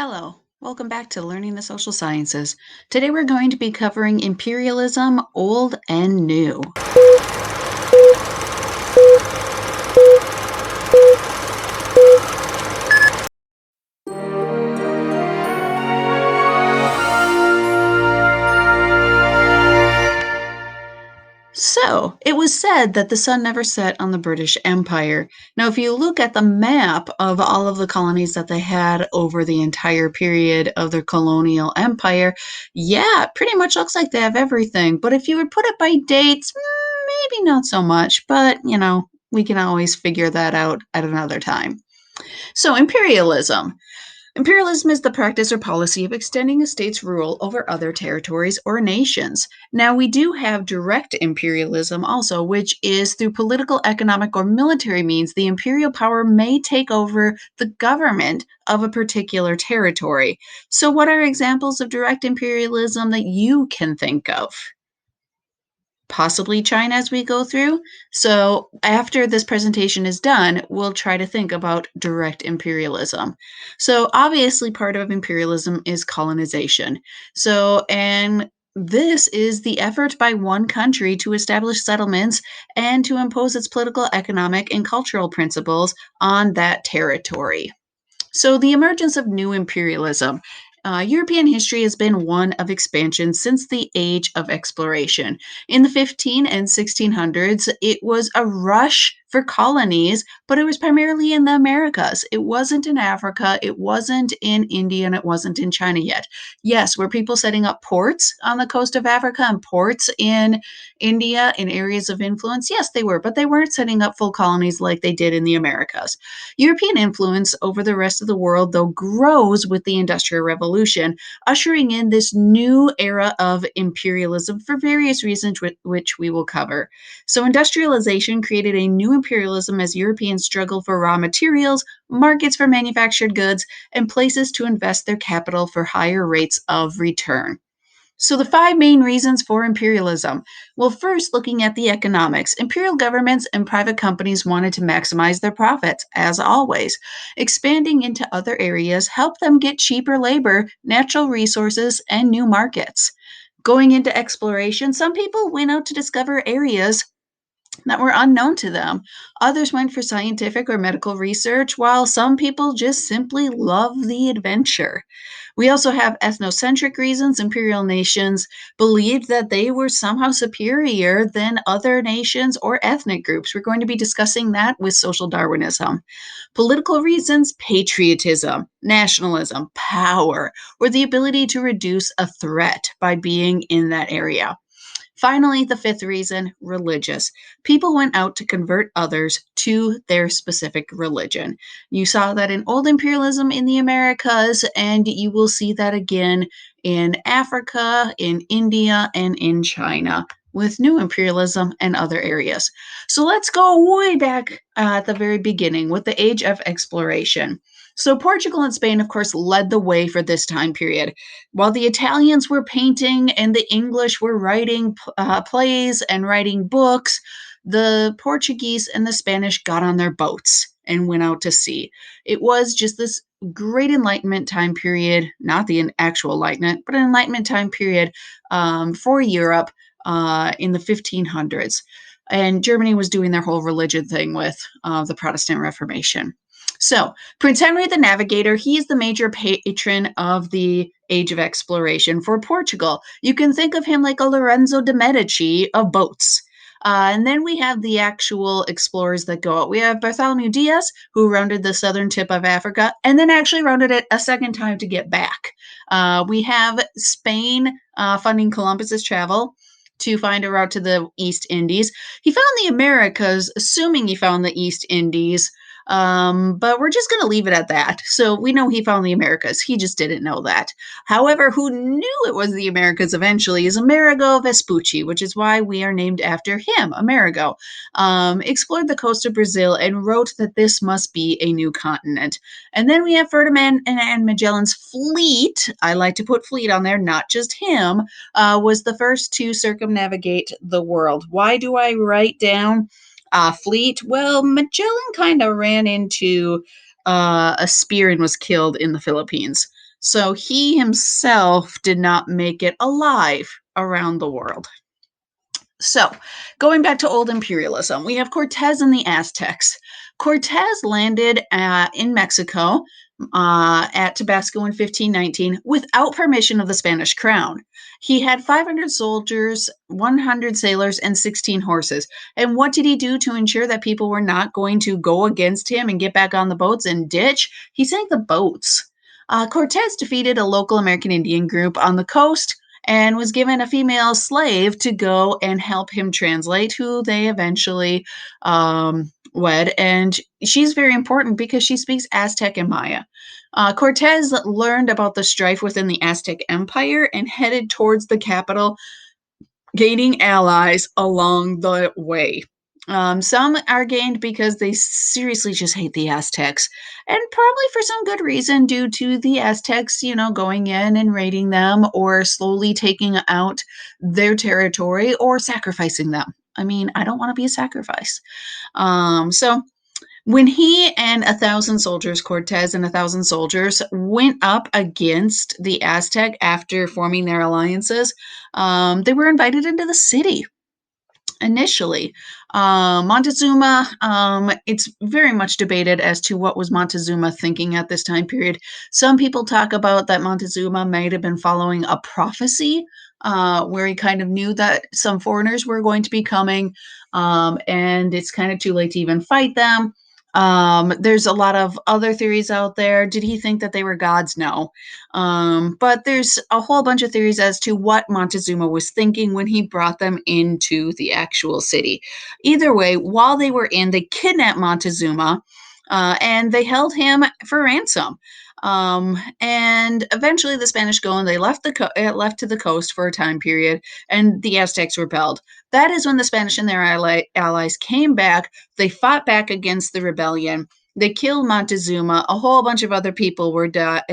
Hello, welcome back to Learning the Social Sciences. Today we're going to be covering imperialism, old and new. So, it was said that the sun never set on the British Empire. Now, if you look at the map of all of the colonies that they had over the entire period of their colonial empire, yeah, it pretty much looks like they have everything. But if you would put it by dates, maybe not so much, but we can always figure that out at another time. So, imperialism. Imperialism is the practice or policy of extending a state's rule over other territories or nations. Now, we do have direct imperialism also, which is through political, economic, or military means, the imperial power may take over the government of a particular territory. So, what are examples of direct imperialism that you can think of? Possibly China as we go through. So, after this presentation is done, we'll try to think about direct imperialism. So, obviously, part of imperialism is colonization. And this is the effort by one country to establish settlements and to impose its political, economic, and cultural principles on that territory. So, the emergence of new imperialism. European history has been one of expansion since the age of exploration. In the 15 and 1600s, it was a rush for colonies, but it was primarily in the Americas. It wasn't in Africa, it wasn't in India, and it wasn't in China yet. Yes, were people setting up ports on the coast of Africa and ports in India in areas of influence? Yes, they were, but they weren't setting up full colonies like they did in the Americas. European influence over the rest of the world, though, grows with the Industrial Revolution, ushering in this new era of imperialism for various reasons, which we will cover. So, industrialization created a new imperialism as Europeans struggled for raw materials, markets for manufactured goods, and places to invest their capital for higher rates of return. So, the five main reasons for imperialism. Well, first, looking at the economics, imperial governments and private companies wanted to maximize their profits, as always. Expanding into other areas helped them get cheaper labor, natural resources, and new markets. Going into exploration, some people went out to discover areas that were unknown to them. Others went for scientific or medical research, while some people just simply love the adventure. We also have ethnocentric reasons. Imperial nations believed that they were somehow superior than other nations or ethnic groups. We're going to be discussing that with social Darwinism. Political reasons, patriotism, nationalism, power, or the ability to reduce a threat by being in that area. Finally, the fifth reason, religious. People went out to convert others to their specific religion. You saw that in old imperialism in the Americas, and you will see that again in Africa, in India, and in China with new imperialism and other areas. So let's go way back at the very beginning with the age of exploration. So, Portugal and Spain, of course, led the way for this time period. While the Italians were painting and the English were writing plays and writing books, the Portuguese and the Spanish got on their boats and went out to sea. It was just this great Enlightenment time period, not the actual Enlightenment, but an Enlightenment time period for Europe in the 1500s. And Germany was doing their whole religion thing with the Protestant Reformation. So, Prince Henry the Navigator, he is the major patron of the Age of Exploration for Portugal. You can think of him like a Lorenzo de' Medici of boats. And then we have the actual explorers that go out. We have Bartholomew Diaz, who rounded the southern tip of Africa and then actually rounded it a second time to get back. We have Spain funding Columbus's travel to find a route to the East Indies. He found the Americas, assuming he found the East Indies, but we're just going to leave it at that. So we know he found the Americas. He just didn't know that. However, who knew it was the Americas eventually is Amerigo Vespucci, which is why we are named after him, Amerigo. Explored the coast of Brazil and wrote that this must be a new continent. And then we have Ferdinand and Magellan's fleet. I like to put fleet on there, not just him, was the first to circumnavigate the world. Why do I write down fleet? Well, Magellan kind of ran into a spear and was killed in the Philippines. So he himself did not make it alive around the world. So, going back to old imperialism, we have Cortes and the Aztecs. Cortes landed in Mexico at Tabasco in 1519 without permission of the Spanish crown. He had 500 soldiers, 100 sailors, and 16 horses. And what did he do to ensure that people were not going to go against him and get back on the boats and ditch? He sank the boats. Cortes defeated a local American Indian group on the coast and was given a female slave to go and help him translate, who they eventually wed. And she's very important because she speaks Aztec and Maya. Cortez learned about the strife within the Aztec Empire and headed towards the capital, gaining allies along the way. Some are gained because they seriously just hate the Aztecs, and probably for some good reason due to the Aztecs, going in and raiding them or slowly taking out their territory or sacrificing them. I mean, I don't want to be a sacrifice. So when he and 1,000 soldiers, Cortez and 1,000 soldiers, went up against the Aztec after forming their alliances, they were invited into the city initially. Montezuma, it's very much debated as to what was Montezuma thinking at this time period. Some people talk about that Montezuma might have been following a prophecy where he kind of knew that some foreigners were going to be coming, and it's kind of too late to even fight them. There's a lot of other theories out there. Did he think that they were gods? No. But there's a whole bunch of theories as to what Montezuma was thinking when he brought them into the actual city. Either way, while they were in, they kidnapped Montezuma and they held him for ransom. And eventually the Spanish go and they left left to the coast for a time period, and the Aztecs rebelled. That is when the Spanish and their allies came back. They fought back against the rebellion. They killed Montezuma. A whole bunch of other people were dead,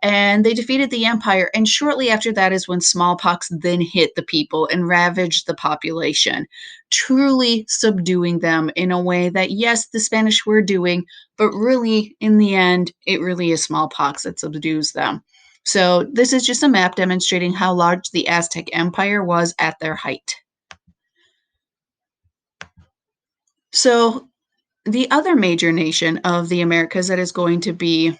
and they defeated the empire. And shortly after that is when smallpox then hit the people and ravaged the population, truly subduing them in a way that, yes, the Spanish were doing, but really, in the end, it really is smallpox that subdues them. So this is just a map demonstrating how large the Aztec Empire was at their height. So the other major nation of the Americas that is going to be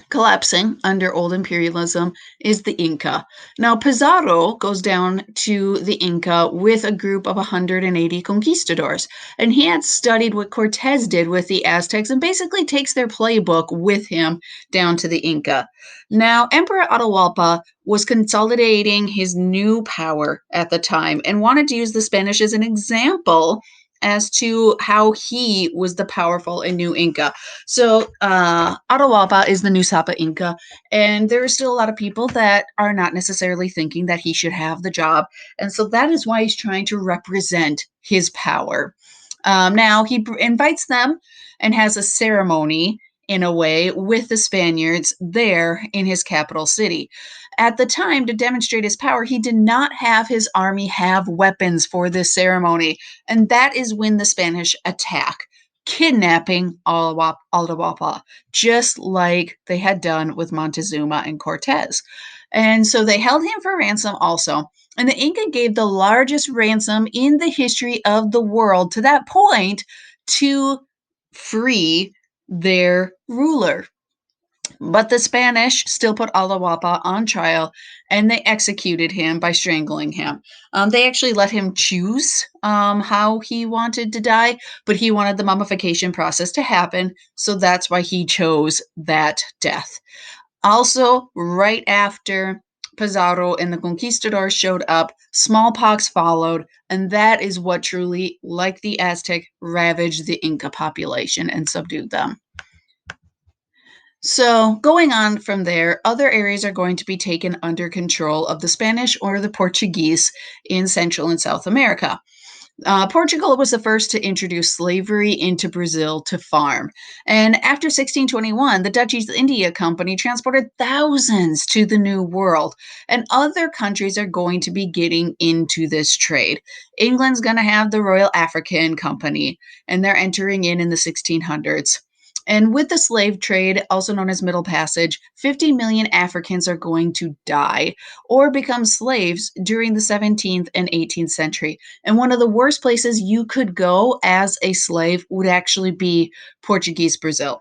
collapsing under old imperialism is the Inca. Now, Pizarro goes down to the Inca with a group of 180 conquistadors, and he had studied what Cortes did with the Aztecs and basically takes their playbook with him down to the Inca. Now, Emperor Atahualpa was consolidating his new power at the time and wanted to use the Spanish as an example as to how he was the powerful and new Inca. So Atahualpa is the new Sapa Inca, and there are still a lot of people that are not necessarily thinking that he should have the job. And so that is why he's trying to represent his power. Now he invites them and has a ceremony in a way with the Spaniards there in his capital city. At the time, to demonstrate his power, he did not have his army have weapons for this ceremony. And that is when the Spanish attack, kidnapping Atahualpa, just like they had done with Montezuma and Cortes. And so they held him for ransom also. And the Inca gave the largest ransom in the history of the world to that point to free their ruler. But the Spanish still put Atahualpa on trial and they executed him by strangling him. They actually let him choose how he wanted to die, but he wanted the mummification process to happen, so that's why he chose that death. Also, right after Pizarro and the conquistadors showed up, smallpox followed, and that is what truly, like the Aztec, ravaged the Inca population and subdued them. So, going on from there, other areas are going to be taken under control of the Spanish or the Portuguese in Central and South America. Portugal was the first to introduce slavery into Brazil to farm. And after 1621, the Dutch East India Company transported thousands to the New World. And other countries are going to be getting into this trade. England's going to have the Royal African Company, and they're entering in the 1600s. And with the slave trade, also known as Middle Passage, 50 million Africans are going to die or become slaves during the 17th and 18th century. And one of the worst places you could go as a slave would actually be Portuguese Brazil.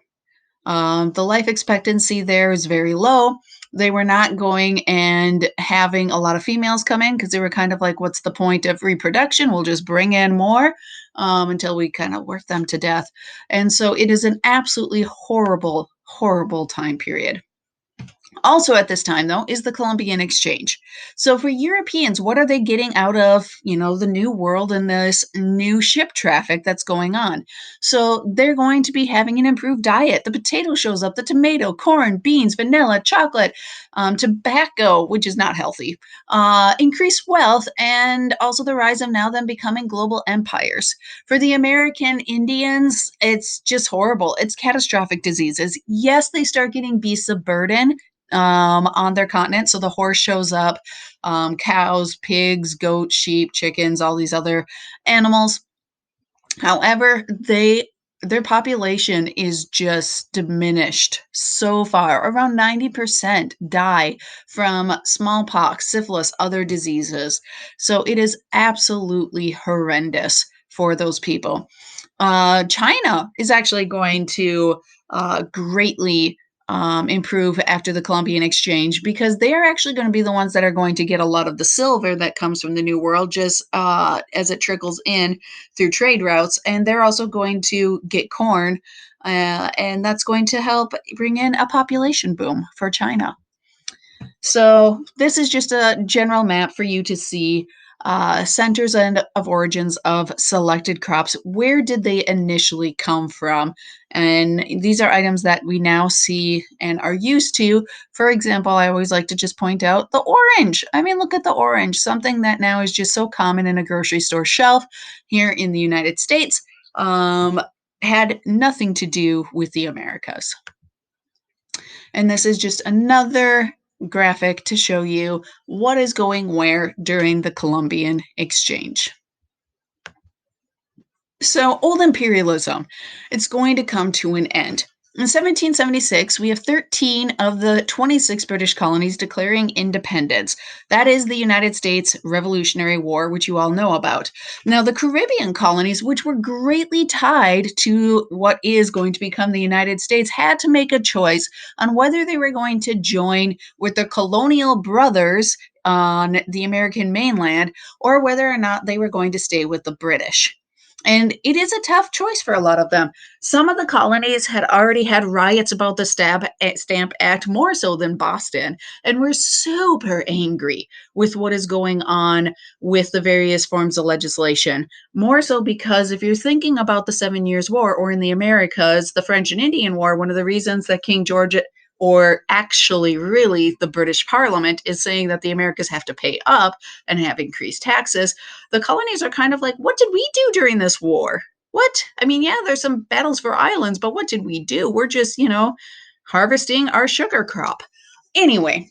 The life expectancy there is very low. They were not going and having a lot of females come in because they were kind of like, what's the point of reproduction? We'll just bring in more until we kind of work them to death. And so it is an absolutely horrible, horrible time period. Also at this time, though, is the Columbian Exchange. So for Europeans, what are they getting out of, the new world and this new ship traffic that's going on? So they're going to be having an improved diet. The potato shows up, the tomato, corn, beans, vanilla, chocolate, tobacco, which is not healthy, increased wealth, and also the rise of now them becoming global empires. For the American Indians, it's just horrible. It's catastrophic diseases. Yes, they start getting beasts of burden on their continent. So the horse shows up, cows, pigs, goats, sheep, chickens, all these other animals. However, their population is just diminished so far. Around 90% die from smallpox, syphilis, other diseases. So it is absolutely horrendous for those people. China is actually going to greatly improve after the Columbian Exchange because they are actually going to be the ones that are going to get a lot of the silver that comes from the New World just as it trickles in through trade routes. And they're also going to get corn, and that's going to help bring in a population boom for China. So this is just a general map for you to see centers and of origins of selected crops. Where did they initially come from? And these are items that we now see and are used to. For example, I always like to just point out the orange. I mean, look at the orange, something that now is just so common in a grocery store shelf here in the United States. Had nothing to do with the Americas. And this is just another graphic to show you what is going where during the Columbian Exchange. So, old imperialism, it's going to come to an end. In 1776, we have 13 of the 26 British colonies declaring independence. That is the United States Revolutionary War, which you all know about. Now, the Caribbean colonies, which were greatly tied to what is going to become the United States, had to make a choice on whether they were going to join with their colonial brothers on the American mainland or whether or not they were going to stay with the British. And it is a tough choice for a lot of them. Some of the colonies had already had riots about the Stamp Act, more so than Boston, and were super angry with what is going on with the various forms of legislation. More so because if you're thinking about the 7 Years' War or in the Americas, the French and Indian War, one of the reasons that King George or actually really the British Parliament is saying that the Americas have to pay up and have increased taxes, the colonies are kind of like, what did we do during this war? What? I mean, yeah, there's some battles for islands, but what did we do? We're just, harvesting our sugar crop. Anyway,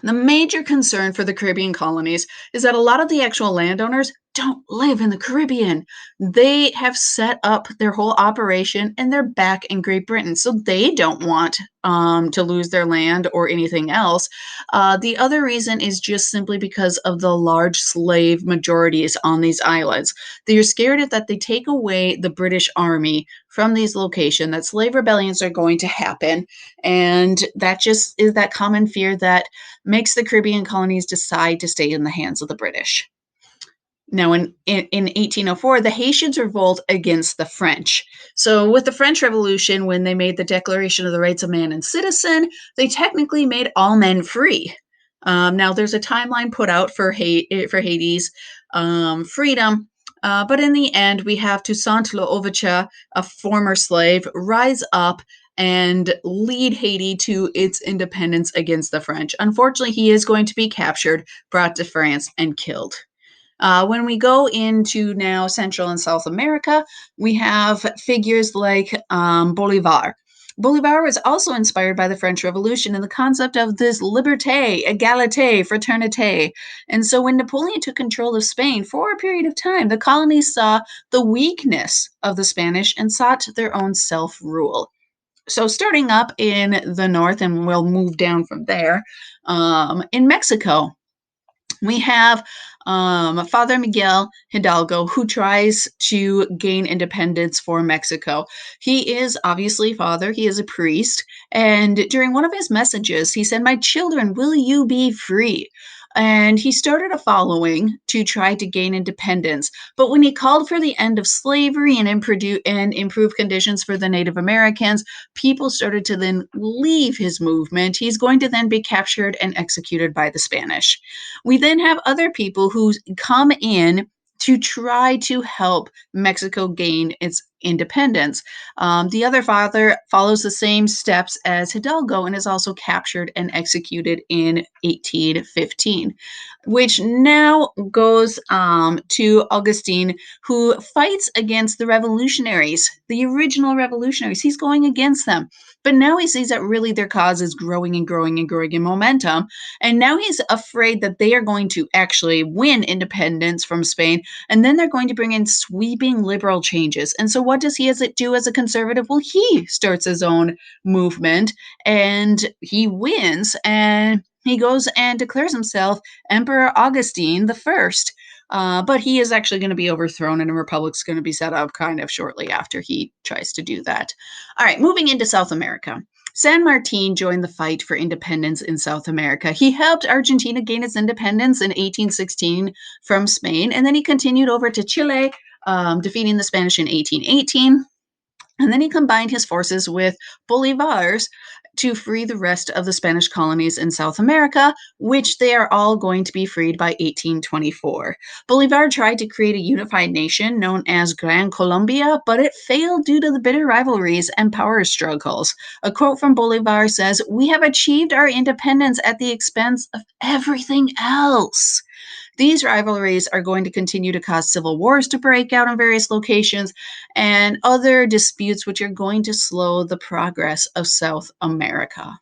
the major concern for the Caribbean colonies is that a lot of the actual landowners don't live in the Caribbean. They have set up their whole operation and they're back in Great Britain. So they don't want to lose their land or anything else. The other reason is just simply because of the large slave majorities on these islands. They're scared that they take away the British army from these locations, that slave rebellions are going to happen. And that just is that common fear that makes the Caribbean colonies decide to stay in the hands of the British. Now, in 1804, the Haitians revolt against the French. So, with the French Revolution, when they made the Declaration of the Rights of Man and Citizen, they technically made all men free. Now, there's a timeline put out for Haiti's freedom, but in the end, we have Toussaint Louverture, a former slave, rise up and lead Haiti to its independence against the French. Unfortunately, he is going to be captured, brought to France, and killed. When we go into now Central and South America, we have figures like Bolivar. Bolivar was also inspired by the French Revolution and the concept of this liberté, égalité, fraternité. And so when Napoleon took control of Spain for a period of time, the colonies saw the weakness of the Spanish and sought their own self-rule. So starting up in the north, and we'll move down from there, in Mexico, we have Father Miguel Hidalgo, who tries to gain independence for Mexico. He is obviously father, he is a priest, and during one of his messages, he said, "My children, will you be free?" And he started a following to try to gain independence. But when he called for the end of slavery and improve conditions for the Native Americans, people started to then leave his movement. He's going to then be captured and executed by the Spanish. We then have other people who come in to try to help Mexico gain its independence. The other father follows the same steps as Hidalgo and is also captured and executed in 1815, which now goes to Augustine, who fights against the revolutionaries, the original revolutionaries. He's going against them. But now he sees that really their cause is growing and growing and growing in momentum. And now he's afraid that they are going to actually win independence from Spain, and then they're going to bring in sweeping liberal changes. And so, what does he do as a conservative? Well, he starts his own movement, and he wins, and he goes and declares himself Emperor Augustine the First. But he is actually going to be overthrown, and a republic's going to be set up kind of shortly after he tries to do that. All right, moving into South America. San Martin joined the fight for independence in South America. He helped Argentina gain its independence in 1816 from Spain, and then he continued over to Chile, defeating the Spanish in 1818. And then he combined his forces with Bolivar's to free the rest of the Spanish colonies in South America, which they are all going to be freed by 1824. Bolivar tried to create a unified nation known as Gran Colombia, but it failed due to the bitter rivalries and power struggles. A quote from Bolivar says, "We have achieved our independence at the expense of everything else." These rivalries are going to continue to cause civil wars to break out in various locations and other disputes, which are going to slow the progress of South America.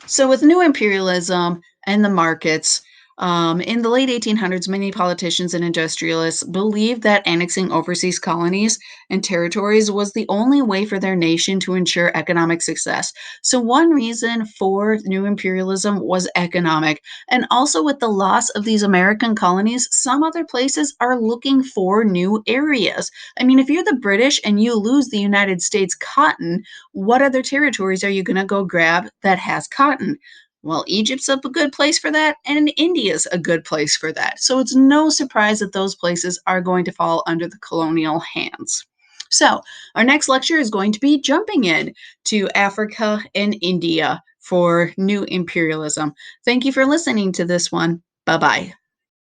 So, with new imperialism and the markets, in the late 1800s, many politicians and industrialists believed that annexing overseas colonies and territories was the only way for their nation to ensure economic success. So, one reason for new imperialism was economic. And also, with the loss of these American colonies, some other places are looking for new areas. I mean, if you're the British and you lose the United States cotton, what other territories are you going to go grab that has cotton? Well, Egypt's a good place for that, and India's a good place for that. So it's no surprise that those places are going to fall under the colonial hands. So, our next lecture is going to be jumping in to Africa and India for new imperialism. Thank you for listening to this one. Bye bye.